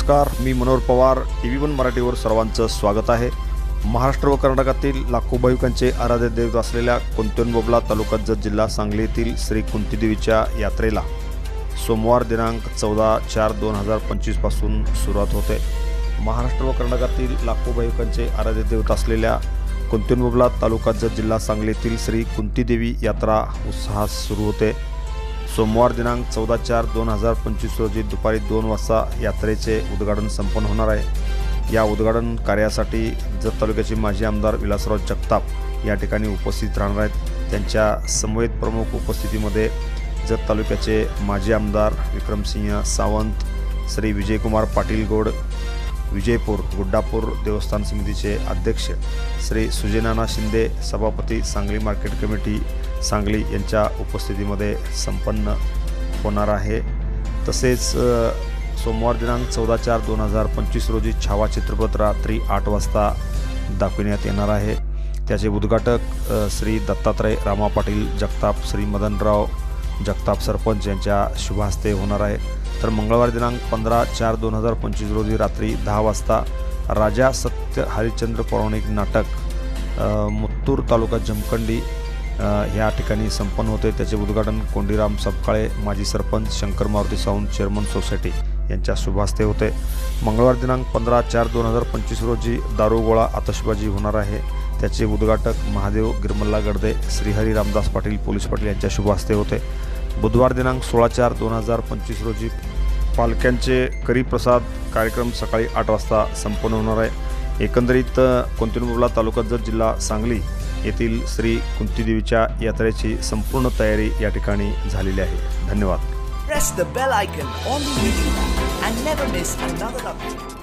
नमस्कार, मी मनोहर पवार. TV1 मराठीवर सर्वांचं स्वागत आहे. महाराष्ट्र व कर्नाटकातील लाखो भाविकांचे आराध्य दैवत असलेल्या कुंतेनबोबला तालुका जत जिल्हा सांगली येथील श्री कुंतीदेवीच्या यात्रेला सोमवार दिनांक 14/4/2025 पासून सुरुवात होते. महाराष्ट्र व कर्नाटकातील लाखो भाविकांचे आराध्य दैवत असलेल्या कुंतेनबोबला तालुका जत जिल्हा सांगली येथील श्री कुंतीदेवी यात्रा उत्साहात सुरू होते. सोमवार दिनांक 14/4/2025 रोजी दुपारी 2 वाजता यात्रेचे उद्घाटन संपन्न होणार आहे. या उद्घाटन कार्यासाठी जत तालुक्याचे माजी आमदार विलासराव जगताप या ठिकाणी उपस्थित राहणार आहेत. त्यांच्या समवेत प्रमुख उपस्थितीमध्ये जत तालुक्याचे माजी आमदार विक्रमसिंह सावंत, श्री विजयकुमार पाटील गौड, विजयपूर गुड्डापूर देवस्थान समितीचे अध्यक्ष श्री सुजयनाना शिंदे, सभापती सांगली मार्केट कमिटी सांगली यांच्या उपस्थितीमध्ये संपन्न होणार आहे. तसेच सोमवार दिनांक 14/4/2025 रोजी छावा चित्रपट रात्री 8 वाजता दाखविण्यात येणार आहे. त्याचे उद्घाटक श्री दत्तात्रय रामा पाटील जगताप, श्री मदनराव जगताप सरपंच यांच्या शुभ हस्ते होणार आहे. तर मंगळवार दिनांक 15/4/2025 रोजी रात्री 10 वाजता राजा सत्य हरिश्चंद्र पौराणिक नाटक मुत्तूर तालुका जमखंडी ह्या ठिकाणी संपन्न होते. त्याचे उद्घाटन कोंडीराम सपकाळे माजी सरपंच, शंकर मारुती सावंत चेअरमन सोसायटी यांच्या शुभ हस्ते होते. मंगळवार दिनांक 15/4/2025 रोजी दारूगोळा आतषबाजी होणार आहे. त्याचे उद्घाटक महादेव गिरमल्ला गडदे, श्रीहरी रामदास पाटील पोलीस पाटील यांच्या शुभ हस्ते होते. बुधवार दिनांक 16/4/2025 रोजी पालख्यांचे करीप्रसाद कार्यक्रम सकाळी 8 वाजता संपन्न होणार आहे. एकंदरीत कुंतेनबोबला तालुका जत जिल्हा सांगली येथील श्री कुंतीदेवीच्या यात्रेची संपूर्ण तयारी या ठिकाणी झालेली आहे. धन्यवाद. Press the bell icon on the YouTube and never miss another update.